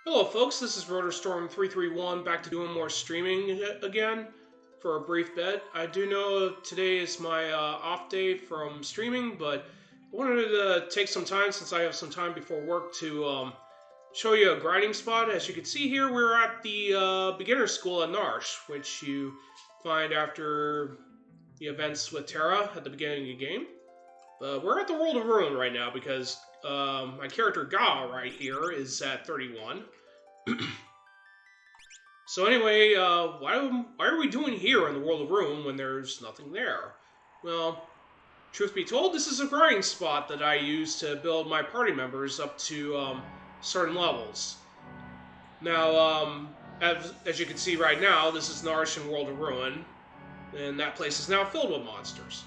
Hello folks, this is RotorStorm331 back to doing more streaming again for a brief bit. I do know today is my off day from streaming, but I wanted to take some time since I have some time before work to show you a grinding spot. As you can see here, we're at the beginner school at Narsh, which you find after the events with Terra at the beginning of the game. We're at the World of Ruin right now because my character Ga right here is at 31. So anyway, why are we doing here in the World of Ruin when there's nothing there? Well, truth be told, this is a grinding spot that I use to build my party members up to certain levels. Now, as you can see right now, this is Narsh in World of Ruin, and that place is now filled with monsters.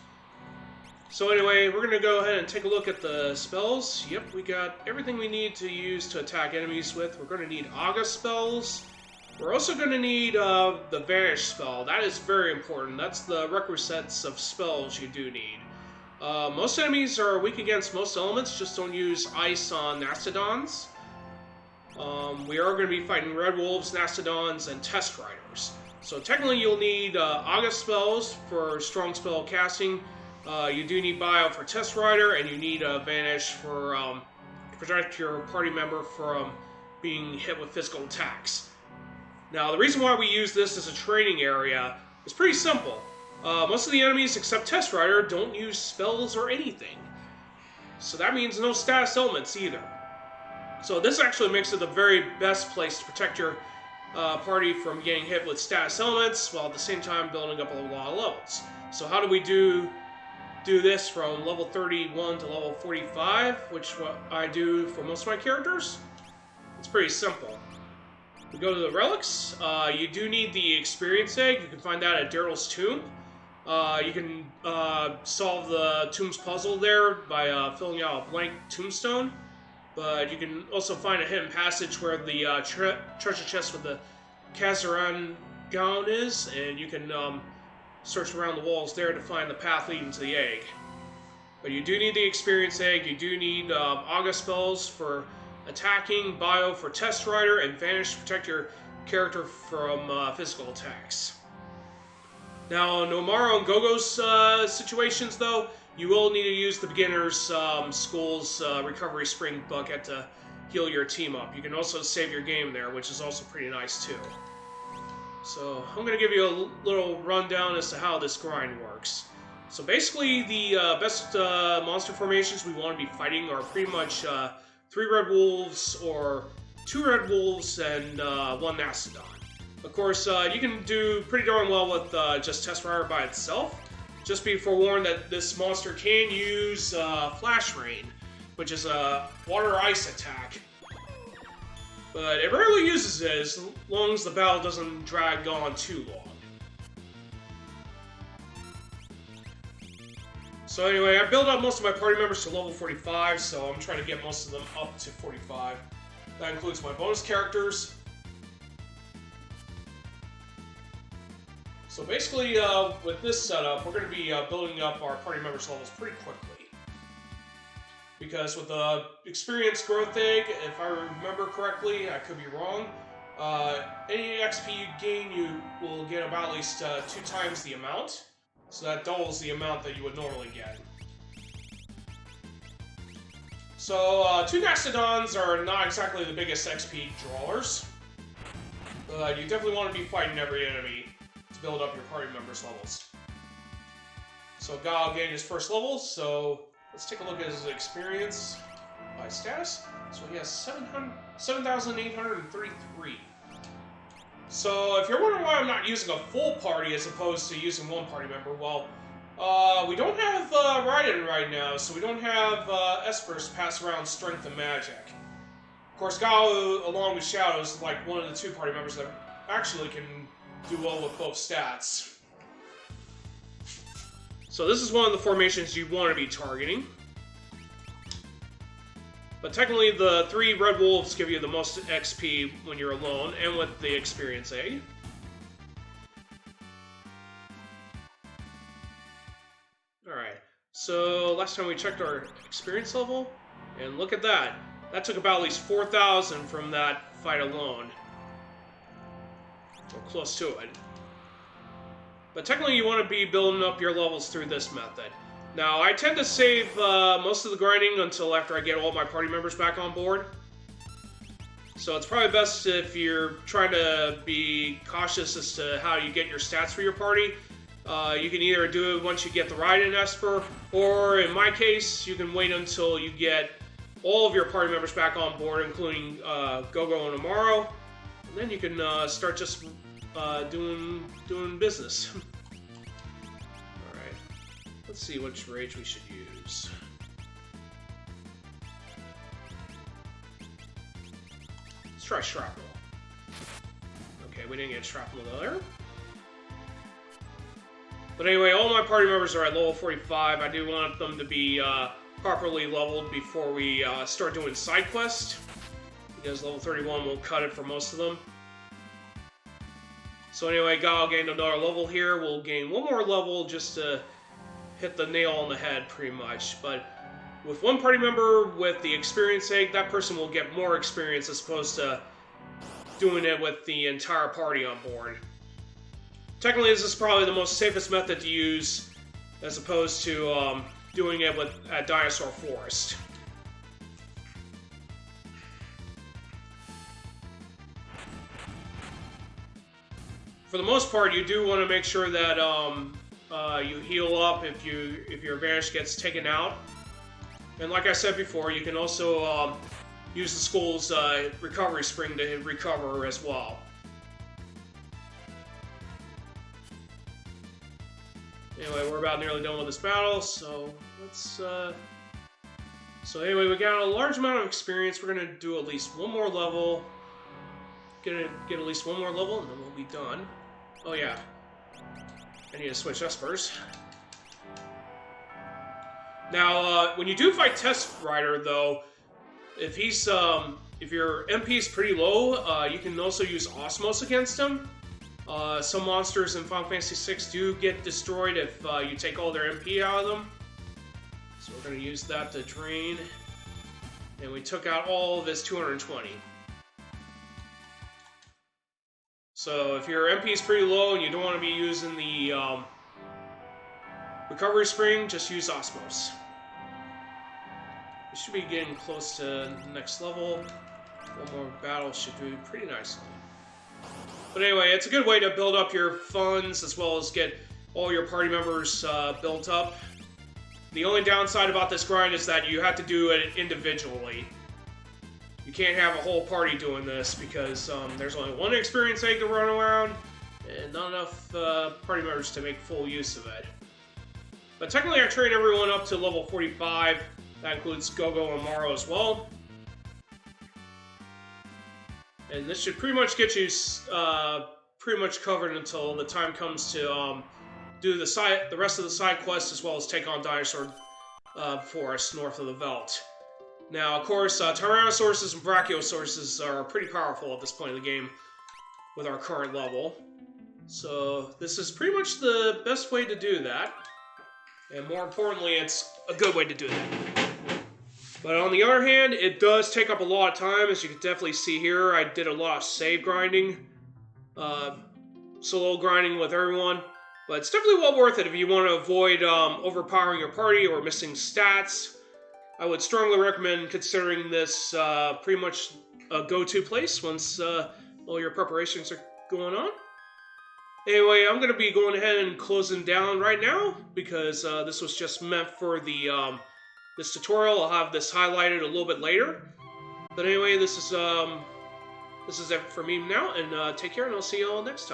So anyway, we're going to go ahead and take a look at the spells. Yep, we got everything we need to use to attack enemies with. We're going to need August spells. We're also going to need the Vanish spell. That is very important. That's the requisites of spells you do need. Most enemies are weak against most elements. Just don't use ice on Nastidons. We are going to be fighting Red Wolves, Nastidons, and Test Riders. So technically you'll need August spells for strong spell casting. You do need Bio for Test Rider, and you need Vanish for to protect your party member from being hit with physical attacks. Now, the reason why we use this as a training area is pretty simple. Most of the enemies except Test Rider don't use spells or anything. So that means no status elements either. So this actually makes it the very best place to protect your party from getting hit with status elements, while at the same time building up a lot of levels. So how do we do this from level 31 to level 45, which what I do for most of my characters? It's pretty simple. We go to the relics. You do need the experience egg. You can find that at Daryl's tomb. You can solve the tomb's puzzle there by filling out a blank tombstone. But you can also find a hidden passage where the treasure chest with the Kazaran gown is, and you can search around the walls there to find the path leading to the egg. But you do need the experience egg, you do need August spells for attacking, Bio for Test Rider, and Vanish to protect your character from physical attacks. Now, in Umaro and Gogo's situations though, you will need to use the beginner's school's recovery spring bucket to heal your team up. You can also save your game there, which is also pretty nice too. So I'm going to give you a little rundown as to how this grind works. So basically the best monster formations we want to be fighting are pretty much 3 Red Wolves or 2 Red Wolves and 1 Nastidon. Of course, you can do pretty darn well with just Test Rider by itself. Just be forewarned that this monster can use Flash Rain, which is a water-ice attack. But it rarely uses it as long as the battle doesn't drag on too long. So anyway, I built up most of my party members to level 45, so I'm trying to get most of them up to 45. That includes my bonus characters. So basically, with this setup, we're going to be building up our party members' levels pretty quickly. Because with the experience growth egg, if I remember correctly, I could be wrong, any XP you gain, you will get about at least 2 times the amount. So that doubles the amount that you would normally get. So 2 Nastidons are not exactly the biggest XP drawers. But you definitely want to be fighting every enemy to build up your party members' levels. So Ga gained his first level, so let's take a look at his experience by status. So he has 7,833. So if you're wondering why I'm not using a full party as opposed to using 1 party member, well, we don't have Raiden right now, so we don't have Espers pass around strength and magic. Of course, Gao, along with Shadow, is like one of the 2 party members that actually can do well with both stats. So this is one of the formations you want to be targeting. But technically the 3 Red Wolves give you the most XP when you're alone, and with the experience egg. Alright, so last time we checked our experience level, and look at that. That took about at least 4,000 from that fight alone. Or close to it. But technically you want to be building up your levels through this method. Now, I tend to save most of the grinding until after I get all my party members back on board. So it's probably best if you're trying to be cautious as to how you get your stats for your party. You can either do it once you get the ride in Esper, or in my case, you can wait until you get all of your party members back on board, including Gogo and Umaro, and then you can start just doing business. Alright, let's see which rage we should use. Let's try Shrapnel. Okay, we didn't get Shrapnel there. But anyway, all my party members are at level 45. I do want them to be properly leveled before we start doing side quests, because level 31 will cut it for most of them. So anyway, Gal gained another level here. We'll gain one more level just to hit the nail on the head, pretty much. But with one party member with the experience egg, that person will get more experience as opposed to doing it with the entire party on board. Technically, this is probably the most safest method to use as opposed to doing it at Dinosaur Forest. For the most part, you do want to make sure that you heal up if your Vanish gets taken out. And like I said before, you can also use the Skull's recovery spring to recover as well. Anyway, we're about nearly done with this battle, so let's... So anyway, we got a large amount of experience. We're going to do at least one more level. Get at least one more level, and then we'll be done. Oh yeah. I need to switch Espers. Now, when you do fight Test Rider, though, if he's if your MP is pretty low, you can also use Osmose against him. Some monsters in Final Fantasy VI do get destroyed if you take all their MP out of them. So we're going to use that to drain. And we took out all of his 220. So if your MP is pretty low and you don't want to be using the recovery spring, just use Osmose. We should be getting close to the next level. One more battle should do pretty nicely. But anyway, it's a good way to build up your funds as well as get all your party members built up. The only downside about this grind is that you have to do it individually. You can't have a whole party doing this because there's only one experience egg to run around and not enough party members to make full use of it. But technically I train everyone up to level 45. That includes Gogo and Umaro as well. And this should pretty much get you pretty much covered until the time comes to do the rest of the side quests as well as take on Dinosaur Forest north of the Vedlt. Now, of course, Tyrannosauruses and Brachiosauruses are pretty powerful at this point in the game with our current level. So this is pretty much the best way to do that. And more importantly, it's a good way to do that. But on the other hand, it does take up a lot of time. As you can definitely see here, I did a lot of save grinding. Solo grinding with everyone. But it's definitely well worth it if you want to avoid overpowering your party or missing stats. I would strongly recommend considering this pretty much a go-to place once all your preparations are going on. Anyway, I'm going to be going ahead and closing down right now because this was just meant for the this tutorial. I'll have this highlighted a little bit later. But anyway, this is it for me now, and take care, and I'll see you all next time.